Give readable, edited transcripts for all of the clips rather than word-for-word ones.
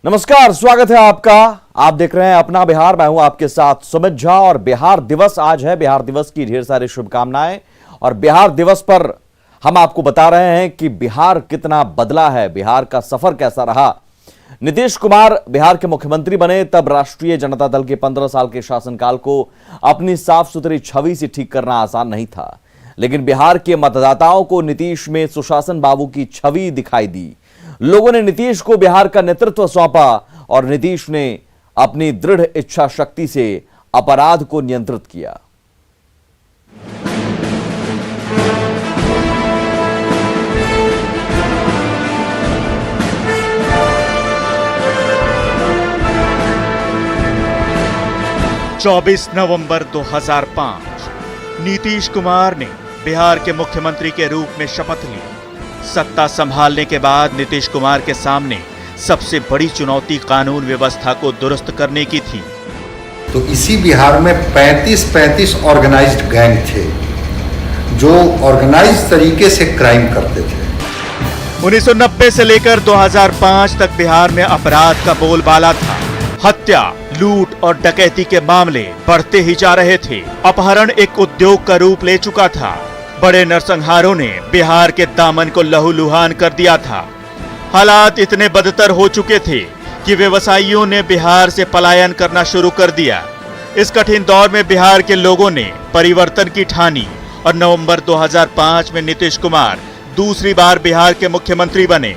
नमस्कार, स्वागत है आपका। आप देख रहे हैं अपना बिहार। मैं हूं आपके साथ सुमित झा और बिहार दिवस आज है। बिहार दिवस की ढेर सारी शुभकामनाएं। और बिहार दिवस पर हम आपको बता रहे हैं कि बिहार कितना बदला है, बिहार का सफर कैसा रहा। नीतीश कुमार बिहार के मुख्यमंत्री बने तब राष्ट्रीय जनता दल के 15 साल के शासनकाल को अपनी साफ सुथरी छवि से ठीक करना आसान नहीं था, लेकिन बिहार के मतदाताओं को नीतीश में सुशासन बाबू की छवि दिखाई दी। लोगों ने नीतीश को बिहार का नेतृत्व सौंपा और नीतीश ने अपनी दृढ़ इच्छा शक्ति से अपराध को नियंत्रित किया। चौबीस नवंबर 2005 नीतीश कुमार ने बिहार के मुख्यमंत्री के रूप में शपथ ली। सत्ता संभालने के बाद नीतीश कुमार के सामने सबसे बड़ी चुनौती कानून व्यवस्था को दुरुस्त करने की थी। तो इसी बिहार में 35 ऑर्गेनाइज्ड गैंग थे जो ऑर्गेनाइज्ड तरीके से क्राइम करते थे। 1990 से लेकर 2005 तक बिहार में अपराध का बोलबाला था। हत्या, लूट और डकैती के मामले बढ़ते ही जा रहे थे। अपहरण एक उद्योग का रूप ले चुका था। बड़े नरसंहारों ने बिहार के दामन को लहूलुहान कर दिया था। हालात इतने बदतर हो चुके थे कि व्यवसायियों ने बिहार से पलायन करना शुरू कर दिया। इस कठिन दौर में बिहार के लोगों ने परिवर्तन की ठानी और नवंबर 2005 में नीतीश कुमार दूसरी बार बिहार के मुख्यमंत्री बने।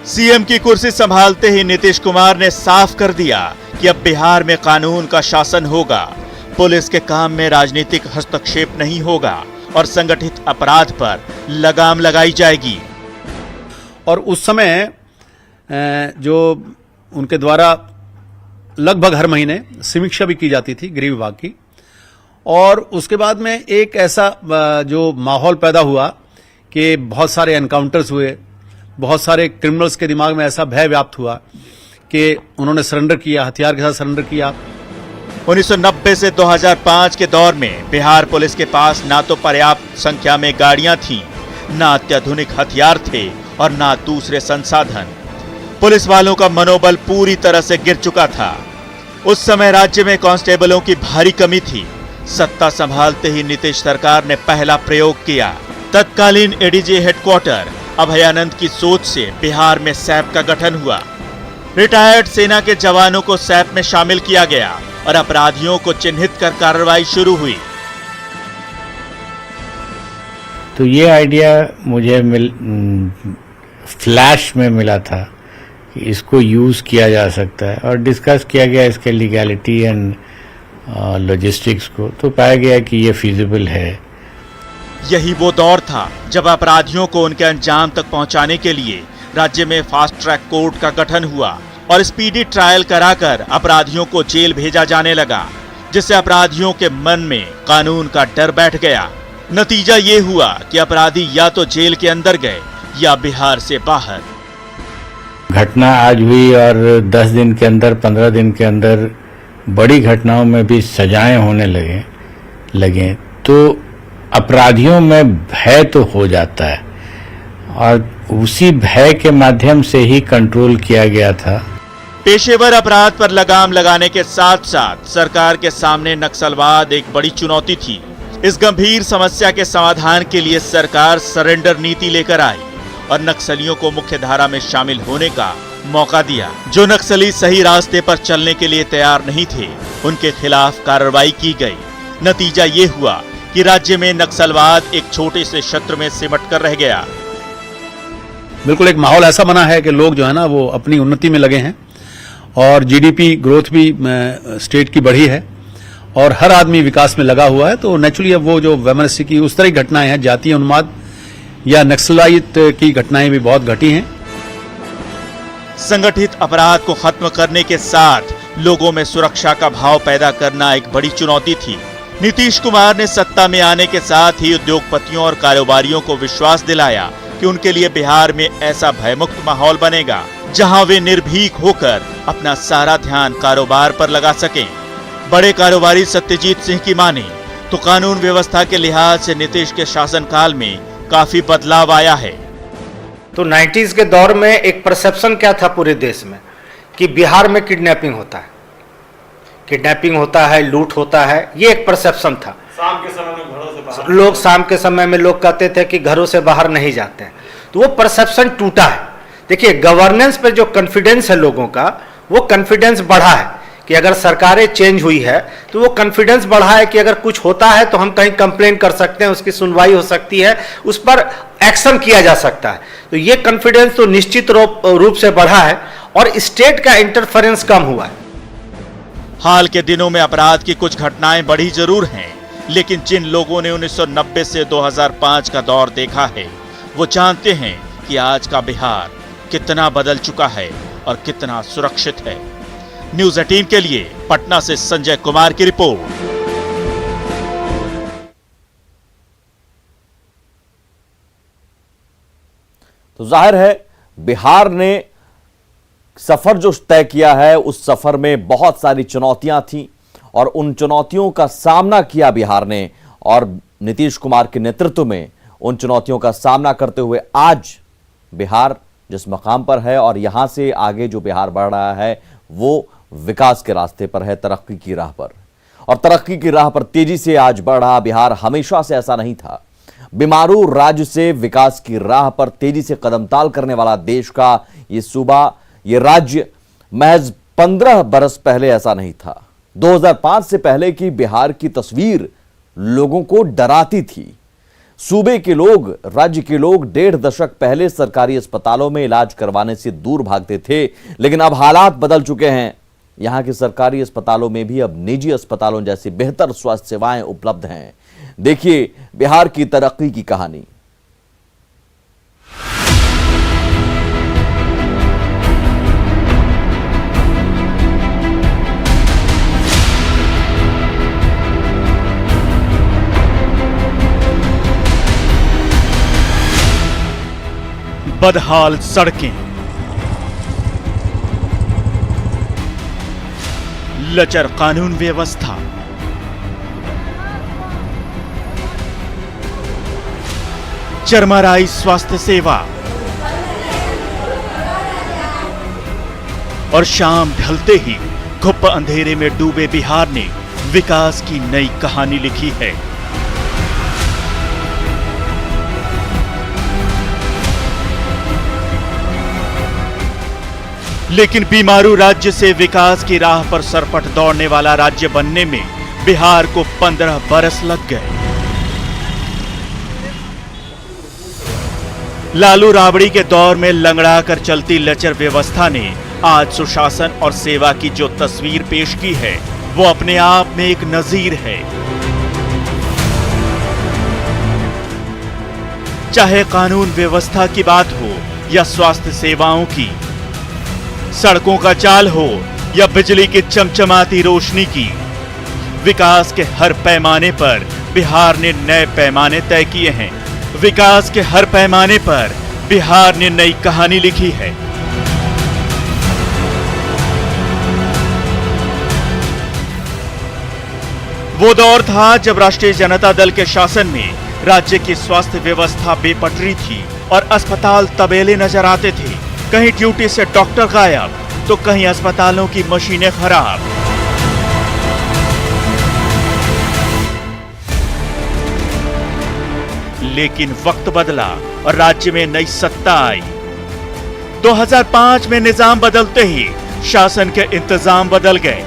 सीएम की कुर्सी संभालते ही नीतीश कुमार ने साफ कर दिया कि अब बिहार में कानून का शासन होगा, पुलिस के काम में राजनीतिक हस्तक्षेप नहीं होगा और संगठित अपराध पर लगाम लगाई जाएगी। और उस समय जो उनके द्वारा लगभग हर महीने समीक्षा भी की जाती थी गृह विभाग की। और उसके बाद में एक ऐसा जो माहौल पैदा हुआ कि बहुत सारे एनकाउंटर्स हुए, बहुत सारे क्रिमिनल्स के दिमाग में ऐसा भय व्याप्त हुआ कि उन्होंने सरेंडर किया, हथियार के साथ सरेंडर किया। 1990 से 2005 के दौर में बिहार पुलिस के पास ना तो पर्याप्त संख्या में गाड़ियां थीं, ना अत्याधुनिक हथियार थे और ना दूसरे संसाधन। पुलिस वालों का मनोबल पूरी तरह से गिर चुका था। उस समय राज्य में कांस्टेबलों की भारी कमी थी। सत्ता संभालते ही नीतीश सरकार ने पहला प्रयोग किया। तत्कालीन एडीजी हेडक्वार्टर अभयानंद की सोच से बिहार में सैप का गठन हुआ। रिटायर्ड सेना के जवानों को सैप में शामिल किया गया और अपराधियों को चिन्हित कर कार्रवाई शुरू हुई। तो ये आइडिया मुझे फ्लैश में मिला था कि इसको यूज किया जा सकता है और डिस्कस किया गया इसके लीगैलिटी एंड लॉजिस्टिक्स को, तो पाया गया कि ये फिजिबल है। यही वो दौर था जब अपराधियों को उनके अंजाम तक पहुंचाने के लिए राज्य में फास्ट ट्रैक कोर्ट का गठन हुआ और स्पीडी ट्रायल कराकर अपराधियों को जेल भेजा जाने लगा, जिससे अपराधियों के मन में कानून का डर बैठ गया। नतीजा ये हुआ कि अपराधी या तो जेल के अंदर गए या बिहार से बाहर। घटना आज हुई और 10 दिन के अंदर, 15 दिन के अंदर बड़ी घटनाओं में भी सजाएं होने लगे तो अपराधियों में भय तो हो जाता है और उसी भय के माध्यम से ही कंट्रोल किया गया था। पेशेवर अपराध पर लगाम लगाने के साथ साथ सरकार के सामने नक्सलवाद एक बड़ी चुनौती थी। इस गंभीर समस्या के समाधान के लिए सरकार सरेंडर नीति लेकर आई और नक्सलियों को मुख्य धारा में शामिल होने का मौका दिया। जो नक्सली सही रास्ते पर चलने के लिए तैयार नहीं थे, उनके खिलाफ कार्रवाई की गई। नतीजा ये हुआ कि राज्य में नक्सलवाद एक छोटे से क्षेत्र में सिमट कर रह गया। बिल्कुल एक माहौल ऐसा बना है कि लोग जो है ना वो अपनी उन्नति में लगे हैं और जीडीपी ग्रोथ भी स्टेट की बढ़ी है और हर आदमी विकास में लगा हुआ है। तो नेचुरली अब वो जो वैमनस्य की उस तरह की घटनाएं हैं, जातीय उन्माद या नक्सलाइत की घटनाएं भी बहुत घटी हैं। संगठित अपराध को खत्म करने के साथ लोगों में सुरक्षा का भाव पैदा करना एक बड़ी चुनौती थी। नीतीश कुमार ने सत्ता में आने के साथ ही उद्योगपतियों और कारोबारियों को विश्वास दिलाया कि उनके लिए बिहार में ऐसा भयमुक्त माहौल बनेगा जहां वे निर्भीक होकर अपना सारा ध्यान कारोबार पर लगा सकें। बड़े कारोबारी सत्यजीत सिंह की माने तो कानून व्यवस्था के लिहाज से नीतीश के शासनकाल में काफी बदलाव आया है। तो 90s के दौर में एक परसेप्शन क्या था पूरे देश में कि बिहार में किडनैपिंग होता है, किडनैपिंग होता है, लूट होता है, ये एक परसेप्शन था। शाम के समय में घरों से बाहर लोग शाम के समय में लोग कहते थे कि घरों से बाहर नहीं जाते हैं, तो वो परसेप्शन टूटा है। देखिए, गवर्नेंस पे जो कॉन्फिडेंस है लोगों का, वो कॉन्फिडेंस बढ़ा है कि अगर सरकारें चेंज हुई है तो वो कॉन्फिडेंस बढ़ा है कि अगर कुछ होता है तो हम कहीं कंप्लेन कर सकते हैं, उसकी सुनवाई हो सकती है, उस पर एक्शन किया जा सकता है। तो ये कॉन्फिडेंस तो निश्चित रूप से बढ़ा है और स्टेट का इंटरफेरेंस कम हुआ है। हाल के दिनों में अपराध की कुछ घटनाएं बढ़ी जरूर हैं, लेकिन जिन लोगों ने 1990 से 2005 का दौर देखा है, वो जानते हैं कि आज का बिहार कितना बदल चुका है और कितना सुरक्षित है। न्यूज़ 18 के लिए पटना से संजय कुमार की रिपोर्ट। तो जाहिर है बिहार ने सफर जो तय किया है, उस सफर में बहुत सारी चुनौतियां थी और उन चुनौतियों का सामना किया बिहार ने, और नीतीश कुमार के नेतृत्व में उन चुनौतियों का सामना करते हुए आज बिहार जिस मकाम पर है और यहां से आगे जो बिहार बढ़ रहा है वो विकास के रास्ते पर है, तरक्की की राह पर। और तरक्की की राह पर तेजी से आज बढ़ रहा बिहार हमेशा से ऐसा नहीं था। बीमारू राज्य से विकास की राह पर तेजी से कदमताल करने वाला देश का ये सूबा, ये राज्य महज 15 बरस पहले ऐसा नहीं था। 2005 से पहले की बिहार की तस्वीर लोगों को डराती थी। सूबे के लोग, राज्य के लोग 1.5 दशक पहले सरकारी अस्पतालों में इलाज करवाने से दूर भागते थे, लेकिन अब हालात बदल चुके हैं। यहां के सरकारी अस्पतालों में भी अब निजी अस्पतालों जैसी बेहतर स्वास्थ्य सेवाएं उपलब्ध हैं। देखिए बिहार की तरक्की की कहानी। बदहाल सड़कें, लचर कानून व्यवस्था, चरमराई स्वास्थ्य सेवा और शाम ढलते ही घुप अंधेरे में डूबे बिहार ने विकास की नई कहानी लिखी है। लेकिन बीमारू राज्य से विकास की राह पर सरपट दौड़ने वाला राज्य बनने में बिहार को 15 बरस लग गए। लालू राबड़ी के दौर में लंगड़ा कर चलती लचर व्यवस्था ने आज सुशासन और सेवा की जो तस्वीर पेश की है, वो अपने आप में एक नजीर है। चाहे कानून व्यवस्था की बात हो या स्वास्थ्य सेवाओं की, सड़कों का जाल हो या बिजली की चमचमाती रोशनी की, विकास के हर पैमाने पर बिहार ने नए पैमाने तय किए हैं। विकास के हर पैमाने पर बिहार ने नई कहानी लिखी है। वो दौर था जब राष्ट्रीय जनता दल के शासन में राज्य की स्वास्थ्य व्यवस्था बेपटरी थी और अस्पताल तबेले नजर आते थे। कहीं ड्यूटी से डॉक्टर गायब तो कहीं अस्पतालों की मशीनें खराब। लेकिन वक्त बदला और राज्य में नई सत्ता आई। 2005 में निजाम बदलते ही शासन के इंतजाम बदल गए।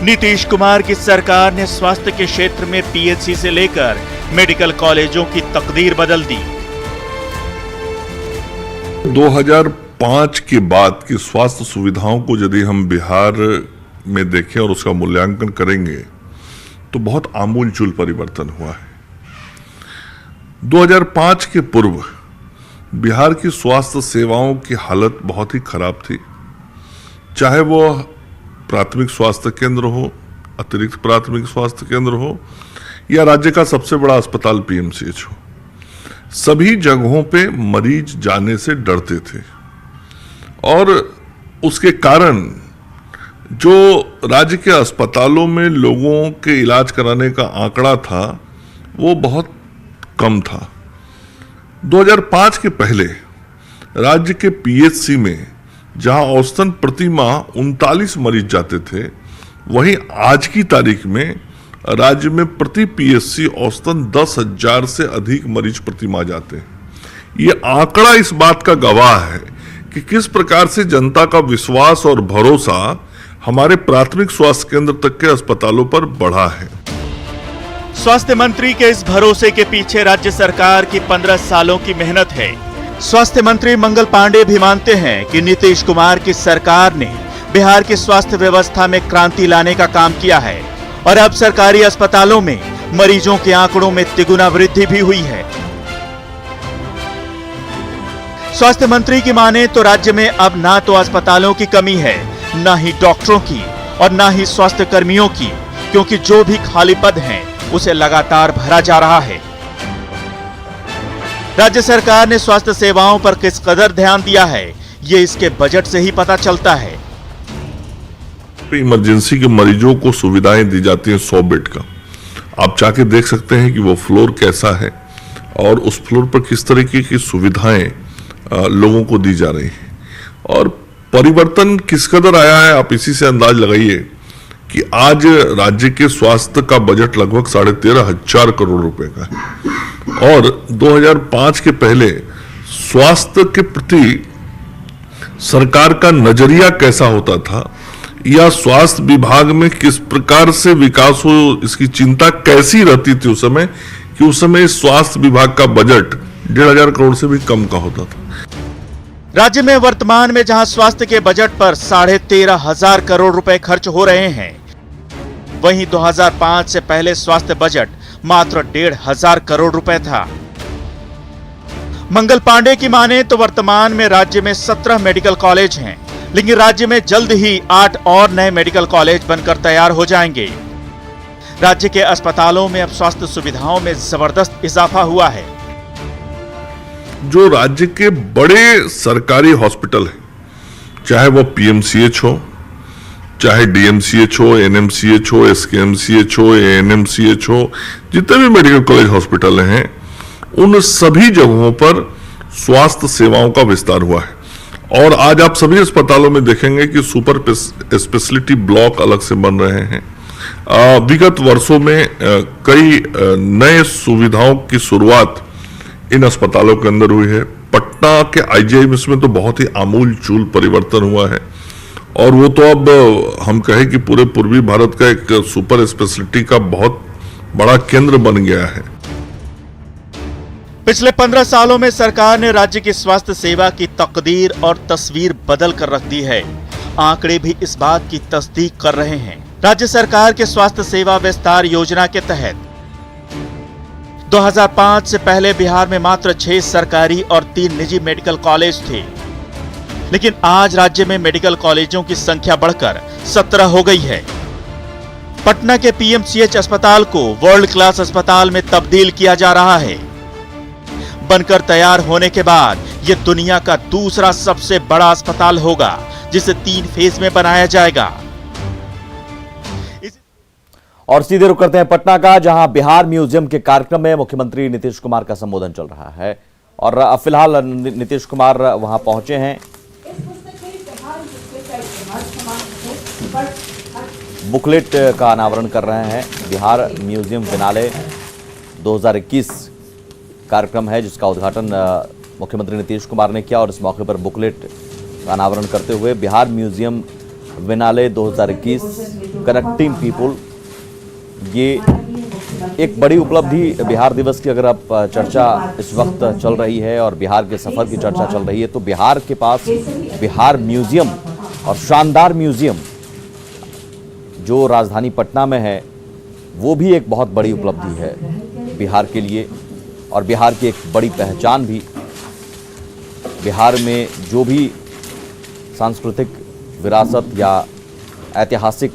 नीतीश कुमार की सरकार ने स्वास्थ्य के क्षेत्र में पीएचसी से लेकर मेडिकल कॉलेजों की तकदीर बदल दी। 2005 के बाद की स्वास्थ्य सुविधाओं को यदि हम बिहार में देखें और उसका मूल्यांकन करेंगे तो बहुत आमूलचूल परिवर्तन हुआ है। 2005 के पूर्व बिहार की स्वास्थ्य सेवाओं की हालत बहुत ही खराब थी, चाहे वो प्राथमिक स्वास्थ्य केंद्र हो, अतिरिक्त प्राथमिक स्वास्थ्य केंद्र हो या राज्य का सबसे बड़ा अस्पताल पीएमसीएच हो। सभी जगहों पे मरीज जाने से डरते थे और उसके कारण जो राज्य के अस्पतालों में लोगों के इलाज कराने का आंकड़ा था वो बहुत कम था। 2005 के पहले राज्य के पीएचसी में जहां औसतन प्रति माह 39 मरीज जाते थे, वहीं आज की तारीख में राज्य में प्रति पीएससी औसतन 10,000 से अधिक मरीज प्रति माह जाते हैं। ये आंकड़ा इस बात का गवाह है कि किस प्रकार से जनता का विश्वास और भरोसा हमारे प्राथमिक स्वास्थ्य केंद्र तक के अस्पतालों पर बढ़ा है। स्वास्थ्य मंत्री के इस भरोसे के पीछे राज्य सरकार की 15 सालों की मेहनत है। स्वास्थ्य मंत्री मंगल पांडे भी मानते हैं कि नीतीश कुमार की सरकार ने बिहार की स्वास्थ्य व्यवस्था में क्रांति लाने का काम किया है और अब सरकारी अस्पतालों में मरीजों के आंकड़ों में तिगुना वृद्धि भी हुई है। स्वास्थ्य मंत्री की माने तो राज्य में अब ना तो अस्पतालों की कमी है, ना ही डॉक्टरों की और ना ही स्वास्थ्य कर्मियों की, क्योंकि जो भी खाली पद हैं उसे लगातार भरा जा रहा है। राज्य सरकार ने स्वास्थ्य सेवाओं पर किस कदर ध्यान दिया है, ये इसके बजट से ही पता चलता है। इमरजेंसी के मरीजों को सुविधाएं दी जाती हैं 100 बेड का। आप जाके देख सकते हैं कि वो फ्लोर कैसा है और उस फ्लोर पर किस तरीके की सुविधाएं लोगों को दी जा रही हैं और परिवर्तन किस कदर आया है। आप इसी से अंदाज लगाइए कि आज राज्य के स्वास्थ्य का बजट लगभग 13,500 करोड़ रुपए का है और 2005 के पहले स्वास्थ्य के प्रति सरकार का नजरिया कैसा होता था या स्वास्थ्य विभाग में किस प्रकार से विकास हो, इसकी चिंता कैसी रहती थी उस समय, कि उस समय स्वास्थ्य विभाग का बजट 1,500 करोड़ से भी कम का होता था। राज्य में वर्तमान में जहां स्वास्थ्य के बजट पर 13,500 करोड़ रुपए खर्च हो रहे हैं, वहीं 2005 से पहले स्वास्थ्य बजट मात्र 1,500 करोड़ रुपए था। मंगल पांडे की माने तो वर्तमान में राज्य में 17 मेडिकल कॉलेज हैं, लेकिन राज्य में जल्द ही 8 और नए मेडिकल कॉलेज बनकर तैयार हो जाएंगे। राज्य के अस्पतालों में अब स्वास्थ्य सुविधाओं में जबरदस्त इजाफा हुआ है। जो राज्य के बड़े सरकारी हॉस्पिटल हैं, चाहे वो पीएमसीएच हो, चाहे डीएमसीएच हो, एनएमसीएच हो, एसकेएमसीएच हो, एएनएमसीएच हो, जितने भी मेडिकल कॉलेज हॉस्पिटल हैं, उन सभी जगहों पर स्वास्थ्य सेवाओं का विस्तार हुआ है। और आज आप सभी अस्पतालों में देखेंगे कि सुपर स्पेशलिटी ब्लॉक अलग से बन रहे हैं। विगत वर्षों में कई नए सुविधाओं की शुरुआत इन अस्पतालों के अंदर हुई है। पटना के आईजीआईएमएस में तो बहुत ही आमूल चूल परिवर्तन हुआ है और वो तो अब हम कहें कि पूरे पूर्वी भारत का एक सुपर स्पेशलिटी का बहुत बड़ा केंद्र बन गया है। पिछले 15 सालों में सरकार ने राज्य की स्वास्थ्य सेवा की तकदीर और तस्वीर बदल कर रख दी है। आंकड़े भी इस बात की तस्दीक कर रहे हैं। राज्य सरकार के स्वास्थ्य सेवा विस्तार योजना के तहत 2005 से पहले बिहार में मात्र 6 सरकारी और 3 निजी मेडिकल कॉलेज थे, लेकिन आज राज्य में मेडिकल कॉलेजों की संख्या बढ़कर 17 हो गई है। पटना के पीएमसीएच अस्पताल को वर्ल्ड क्लास अस्पताल में तब्दील किया जा रहा है। बनकर तैयार होने के बाद यह दुनिया का दूसरा सबसे बड़ा अस्पताल होगा, जिसे 3 फेज में बनाया जाएगा। और सीधे रुक करते हैं पटना का, जहां बिहार म्यूजियम के कार्यक्रम में मुख्यमंत्री नीतीश कुमार का संबोधन चल रहा है और अब फिलहाल नीतीश कुमार वहां पहुंचे हैं। बुकलेट का अनावरण कर रहे हैं। बिहार म्यूजियम बिनाले 2021 कार्यक्रम है जिसका उद्घाटन मुख्यमंत्री नीतीश कुमार ने किया और इस मौके पर बुकलेट का अनावरण करते हुए बिहार म्यूजियम बिनाले 2021 कनेक्टिंग पीपुल, ये एक बड़ी उपलब्धि बिहार दिवस की अगर अब चर्चा इस वक्त चल रही है और बिहार के सफर की चर्चा चल रही है, तो बिहार के पास बिहार म्यूजियम और शानदार म्यूजियम जो राजधानी पटना में है, वो भी एक बहुत बड़ी उपलब्धि है बिहार के लिए और बिहार की एक बड़ी पहचान भी। बिहार में जो भी सांस्कृतिक विरासत या ऐतिहासिक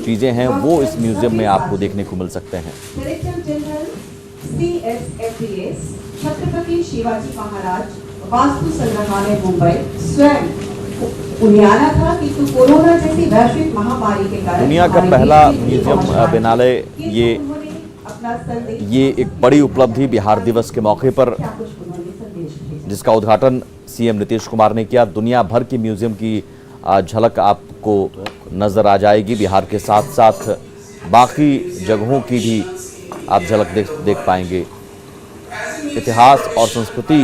चीजें हैं वो इस म्यूजियम में आपको देखने को मिल सकते हैं। छत्रपति शिवाजी महाराज वास्तु संग्रहालय मुंबई स्वयं उन्यारा था कि कोरोना जैसी वैश्विक महामारी के कारण दुनिया का पहला म्यूजियम बिनाले, ये एक बड़ी उपलब्धि बिहार दिवस के मौके पर जिसका उद्घाटन सीएम नीतीश कुमार ने किया। दुनिया भर की म्यूजियम की झलक आपको नजर आ जाएगी। बिहार के साथ साथ बाकी जगहों की भी आप झलक देख पाएंगे। इतिहास और संस्कृति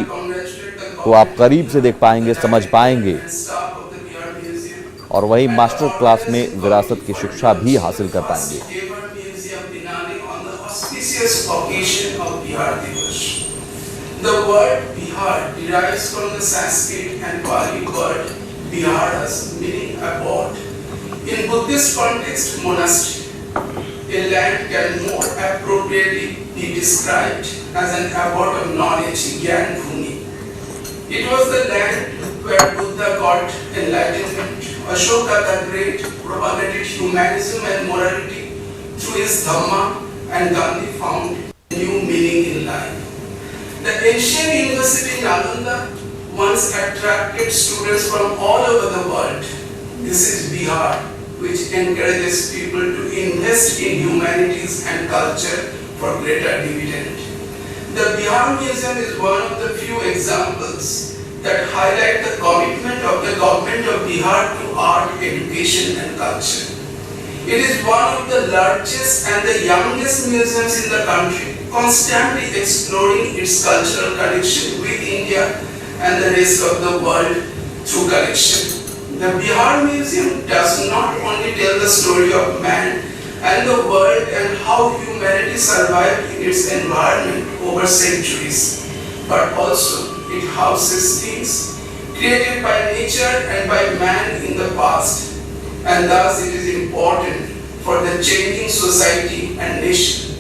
को आप करीब से देख पाएंगे, समझ पाएंगे और वही मास्टर क्लास में विरासत की शिक्षा भी हासिल कर पाएंगे। The word Bihar derives from the Sanskrit and Pali word Biharas, meaning abode. In Buddhist context, monastery. A land can more appropriately be described as an abode of knowledge, Gyan Bhumi. It was the land where Buddha got enlightenment. Ashoka the Great propagated humanism and morality through his Dhamma, and Gandhi found new meaning in life. The ancient university Nalanda once attracted students from all over the world. This is Bihar, which encourages people to invest in humanities and culture for greater dividend. The Bihar Museum is one of the few examples that highlight the commitment of the government of Bihar to art, education and culture. It is one of the largest and the youngest museums in the country, constantly exploring its cultural connection with India and the rest of the world through collection. The Bihar Museum does not only tell the story of man and the world and how humanity survived in its environment over centuries, but also it houses things created by nature and by man in the past, and thus it is important for the changing society and nation.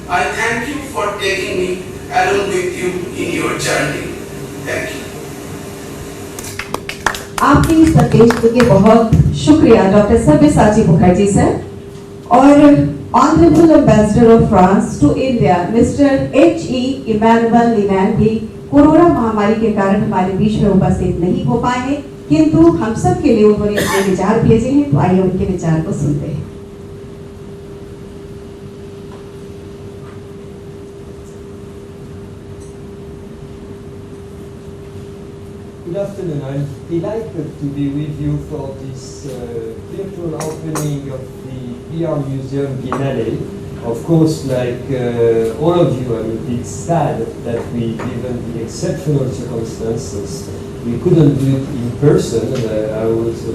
I thank you for taking me along with you in your journey. Thank you. आपके इस संदेश के लिए बहुत शुक्रिया doctor Sabyasachi Mukherjee sir. और honourable ambassador of France to India mister H.E. Emmanuel Lenain भी corona महामारी के कारण हमारे बीच में उपस्थित नहीं हो पाए हैं, किंतु हम सब के लिए उन्होंने अपने विचार भेजे हैं, तो आइए उनके विचार को सुनते हैं। Good afternoon. I'm delighted to be with you for this virtual opening of the Bihar Museum Biennale. Of course, like all of you, I'm a bit sad that we, given the exceptional circumstances, we couldn't do it in person. I was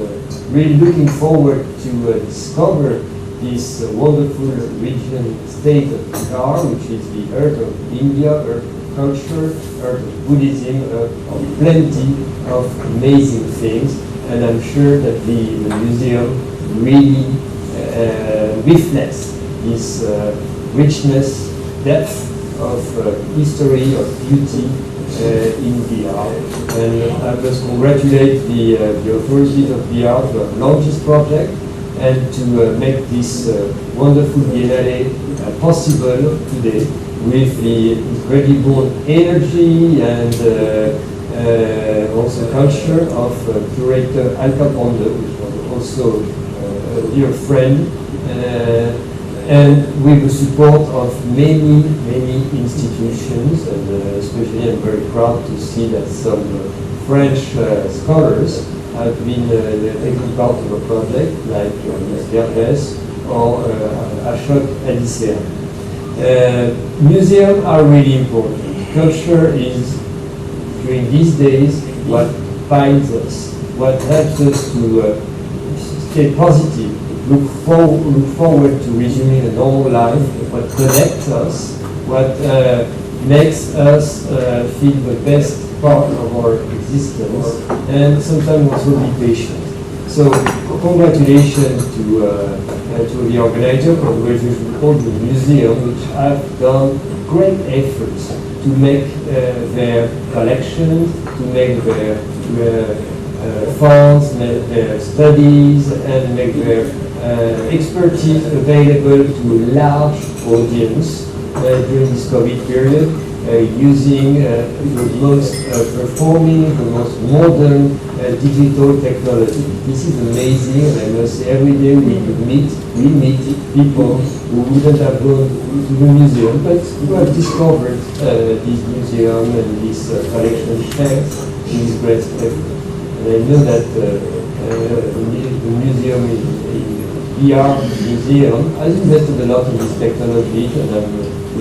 really looking forward to discover this wonderful region state of Bihar, which is the heart of India, heart of culture, heart of Buddhism, of plenty of amazing things. And I'm sure that the museum really reflects this richness, depth of history, of beauty in Bihar. And I must congratulate the authorities of Bihar to have launched this project and to make this wonderful Biennale possible today with the incredible energy and also culture of curator Al Capone, which was also a dear friend, and with the support of many, many institutions, and especially I'm very proud to see that some French scholars have been taking part of the project, like Ms. Verdes or Ashok Adisea. Museums are really important. Culture is, during these days, what binds us, what helps us to stay positive, look forward to resuming a normal life, what connects us, what makes us feel the best part of our existence, and sometimes also be patient. So congratulations to the organizer, congratulations to all the museums which have done great efforts to make their collections, to make their funds, make their studies, and make their expertise available to a large audience during this COVID period, using the most performing, the most modern digital technology. This is amazing, and I must say every day we meet people who wouldn't have gone to the museum, but who have discovered this museum and this collection. in his great effort. And I know that the museum in VR Museum has invested a lot in this technology, and I'm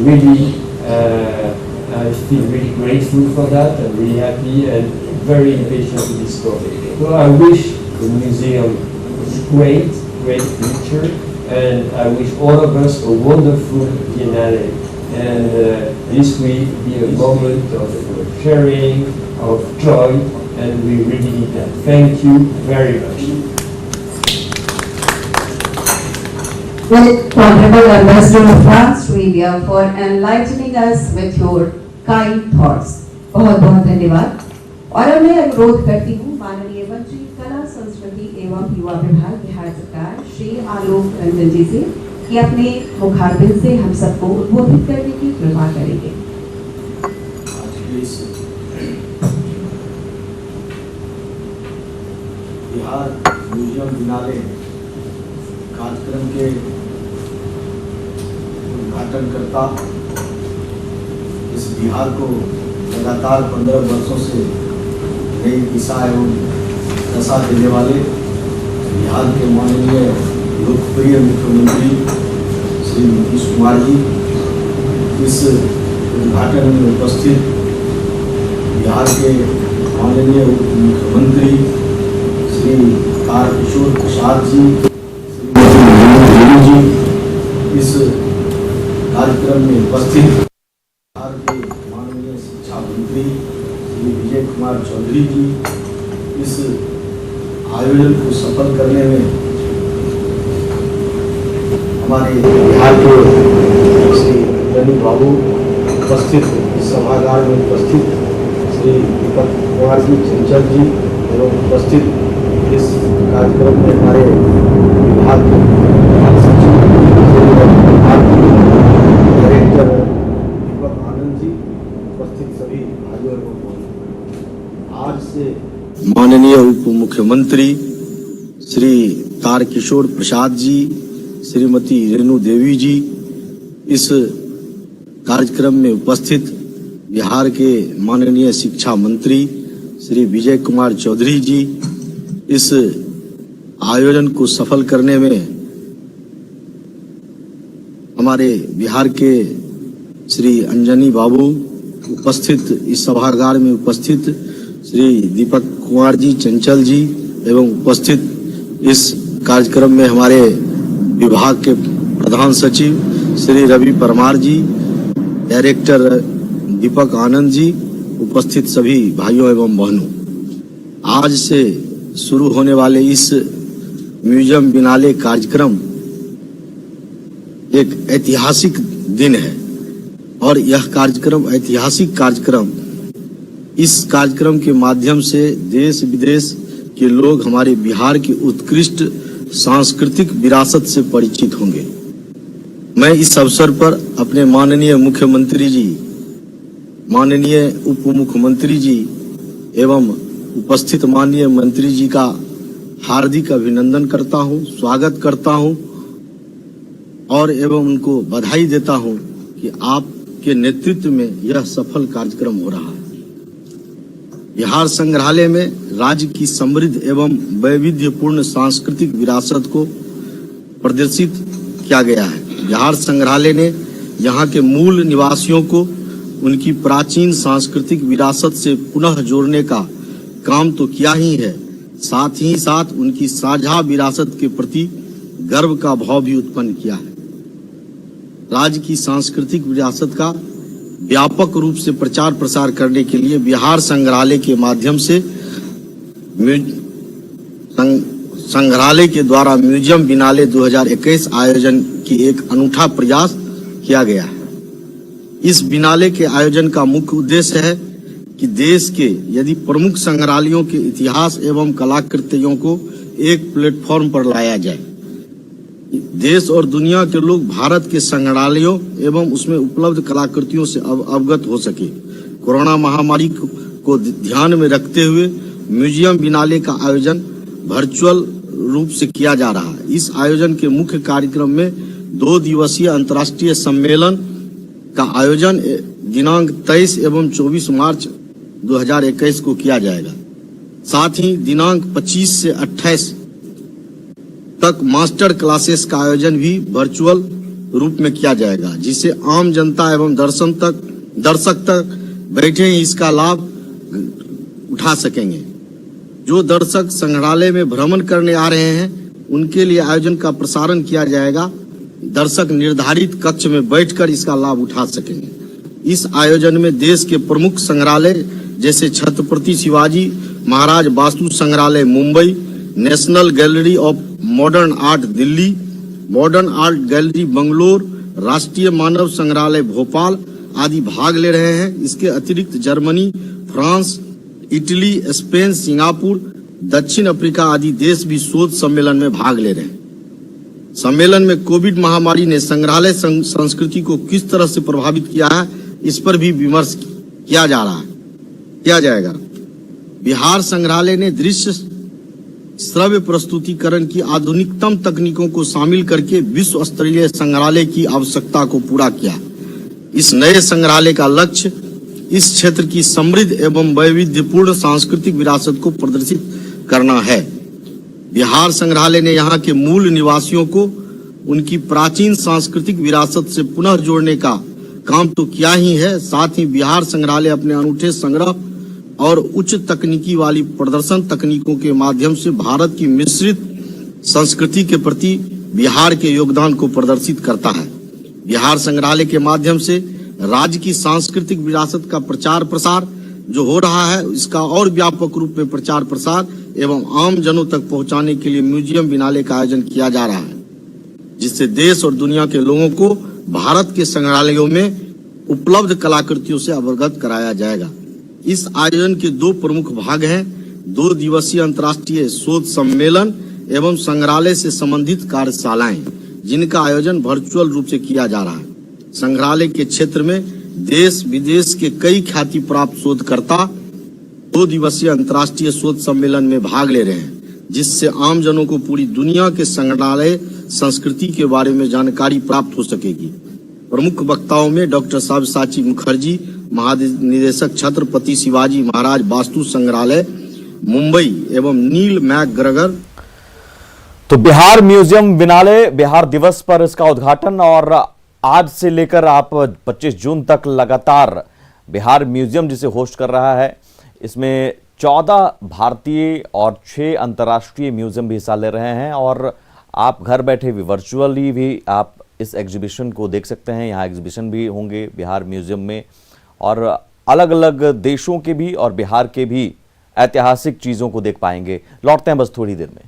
really, I feel really grateful for that. I'm really happy and very impatient to discover. So I wish the museum great future, and I wish all of us a wonderful Biennale. And this will be a moment of sharing, of joy, and we really need that. Thank you very much. Well, Honorable Ambassador of France to India, for enlightening us with your kind thoughts. बहुत बहुत धन्यवाद। और अब मैं अनुरोध करती हूँ माननीय मंत्री कला संस्कृति एवं युवा विभाग बिहार सरकार श्री आलोक रंजन जी से कि अपने मुखारबिन से हम सबको उद्बोधित करने की कृपा करेंगे। बिहार म्यूजियम बिनाले कार्यक्रम के उद्घाटनकर्ता इस बिहार को लगातार 15 वर्षों से नई दिशा एवं दशा देने वाले बिहार के माननीय लोकप्रिय मुख्यमंत्री श्री नीतीश कुमार जी, इस उद्घाटन में उपस्थित बिहार के माननीय उप मुख्यमंत्री श्री तारकिशोर प्रसाद जी, जी इस कार्यक्रम में उपस्थित बिहार के माननीय शिक्षा मंत्री श्री विजय कुमार चौधरी जी, इस आयोजन को सफल करने में हमारे बिहार के श्री अंजनी बाबू उपस्थित, इस सभागार में उपस्थित श्री दीपक कुमार जी चंचल जी एवं उपस्थित इस कार्यक्रम में हमारे विभाग के प्रधान सचिव डायरेक्टर दीपक आनंद जी, उपस्थित सभी भाइयों एवं आज से माननीय उप मुख्यमंत्री श्री तारकिशोर प्रसाद जी, श्रीमती रेणु देवी जी, इस कार्यक्रम में उपस्थित बिहार के माननीय शिक्षा मंत्री श्री विजय कुमार चौधरी जी, इस आयोजन को सफल करने में हमारे बिहार के श्री अंजनी बाबू उपस्थित, इस सभागार में उपस्थित श्री दीपक कुमार जी चंचल जी एवं उपस्थित इस कार्यक्रम में हमारे विभाग के प्रधान सचिव श्री रवि परमार जी, डायरेक्टर दीपक आनंद जी, उपस्थित सभी भाइयों एवं बहनों, आज से शुरू होने वाले इस म्यूजियम बिनाले कार्यक्रम एक ऐतिहासिक दिन है और यह कार्यक्रम ऐतिहासिक कार्यक्रम, इस कार्यक्रम के माध्यम से देश विदेश के लोग हमारे बिहार की उत्कृष्ट सांस्कृतिक विरासत से परिचित होंगे। मैं इस अवसर पर अपने माननीय मुख्यमंत्री जी, माननीय उप मुख्यमंत्री जी एवं उपस्थित माननीय मंत्री जी का हार्दिक अभिनंदन करता हूं, स्वागत करता हूं और एवं उनको बधाई देता हूं कि आपके नेतृत्व में यह सफल कार्यक्रम हो रहा है। बिहार संग्रहालय में राज्य की समृद्ध एवं वैविध्यपूर्ण सांस्कृतिक विरासत को प्रदर्शित किया गया है। बिहार संग्रहालय ने यहाँ के मूल निवासियों को उनकी प्राचीन सांस्कृतिक विरासत से पुनः जोड़ने का काम तो किया ही है, साथ ही साथ उनकी साझा विरासत के प्रति गर्व का भाव भी उत्पन्न किया है। राज्य की सांस्कृतिक विरासत का व्यापक रूप से प्रचार प्रसार करने के लिए बिहार संग्रहालय के माध्यम से संग्रहालय के द्वारा म्यूजियम बिनाले 2021 आयोजन की एक अनूठा प्रयास किया गया है। इस बिनाले के आयोजन का मुख्य उद्देश्य है कि देश के यदि प्रमुख संग्रहालयों के इतिहास एवं कलाकृतियों को एक प्लेटफॉर्म पर लाया जाए। देश और दुनिया के लोग भारत के संग्रहालयों एवं उसमें उपलब्ध कलाकृतियों से अवगत हो सके। कोरोना महामारी को ध्यान में रखते हुए म्यूजियम बिनाले का आयोजन वर्चुअल रूप से किया जा रहा है। इस आयोजन के मुख्य कार्यक्रम में 2 दिवसीय अंतर्राष्ट्रीय सम्मेलन का आयोजन दिनांक 23 एवं 24 मार्च 2021 को किया जाएगा। साथ ही दिनांक 25 से 28 तक मास्टर क्लासेस का आयोजन भी वर्चुअल रूप में किया जाएगा, जिसे आम जनता एवं दर्शक तक बैठे ही इसका लाभ उठा सकेंगे। जो दर्शक संग्रहालय में भ्रमण करने आ रहे हैं उनके लिए आयोजन का प्रसारण किया जाएगा। दर्शक निर्धारित कक्ष में बैठकर इसका लाभ उठा सकेंगे। इस आयोजन में देश के प्रमुख संग्रहालय जैसे छत्रपति शिवाजी महाराज वास्तु संग्रहालय Mumbai, national gallery of modern art Delhi, modern art gallery Bangalore, राष्ट्रीय मानव संग्रहालय भोपाल आदि भाग ले रहे हैं। इसके अतिरिक्त Germany, France, Italy, Spain, Singapore, दक्षिण अफ्रीका आदि देश भी शोध सम्मेलन में भाग ले रहे हैं। सम्मेलन में कोविड महामारी ने संग्रहालय संस्कृति को किस तरह से प्रभावित किया है, इस पर भी विमर्श किया जाएगा। बिहार संग्रहालय ने दृश्य श्रव्य प्रस्तुतिकरण की आधुनिकतम तकनीकों को शामिल करके विश्व स्तरीय संग्रहालय की आवश्यकता को पूरा किया। इस नए संग्रहालय का लक्ष्य इस क्षेत्र की समृद्ध एवं वैविध्यपूर्ण सांस्कृतिक विरासत को प्रदर्शित करना है। बिहार संग्रहालय ने यहाँ के मूल निवासियों को उनकी प्राचीन सांस्कृतिक विरासत से पुनः जोड़ने का काम तो किया ही है, साथ ही बिहार संग्रहालय अपने अनूठे संग्रह और उच्च तकनीकी वाली प्रदर्शन तकनीकों के माध्यम से भारत की मिश्रित संस्कृति के प्रति बिहार के योगदान को प्रदर्शित करता है। बिहार संग्रहालय के माध्यम से राज्य की सांस्कृतिक विरासत का प्रचार प्रसार जो हो रहा है, इसका और व्यापक रूप में प्रचार प्रसार एवं आम जनों तक पहुंचाने के लिए म्यूजियम बिनाले का आयोजन किया जा रहा है, जिससे देश और दुनिया के लोगों को भारत के संग्रहालयों में उपलब्ध कलाकृतियों से अवगत कराया जाएगा। इस आयोजन के दो प्रमुख भाग हैं, 2 दिवसीय अंतर्राष्ट्रीय शोध सम्मेलन एवं संग्रहालय से संबंधित कार्यशालाएं, जिनका आयोजन वर्चुअल रूप से किया जा रहा है। संग्रहालय के क्षेत्र में देश विदेश के कई ख्याति प्राप्त शोधकर्ता 2 दिवसीय अंतर्राष्ट्रीय शोध सम्मेलन में भाग ले रहे हैं, जिससे आम जनों को पूरी दुनिया के संग्रहालय संस्कृति के बारे में जानकारी प्राप्त हो सकेगी। प्रमुख वक्ताओं में डॉक्टर सब्यसाची मुखर्जी, महानिदेशक छत्रपति शिवाजी महाराज वास्तु संग्रहालय मुंबई एवं नील मैकग्रेगर। तो बिहार म्यूजियम बिनाले बिहार दिवस पर इसका उद्घाटन, और आज से लेकर आप 25 जून तक लगातार बिहार म्यूजियम जिसे होस्ट कर रहा है, इसमें 14 भारतीय और 6 अंतर्राष्ट्रीय म्यूजियम भी हिस्सा ले रहे हैं। और आप घर बैठे भी वर्चुअली भी आप इस एग्जीबिशन को देख सकते हैं। यहाँ एग्जीबिशन भी होंगे बिहार म्यूजियम में, और अलग अलग देशों के भी और बिहार के भी ऐतिहासिक चीज़ों को देख पाएंगे। लौटते हैं बस थोड़ी देर में।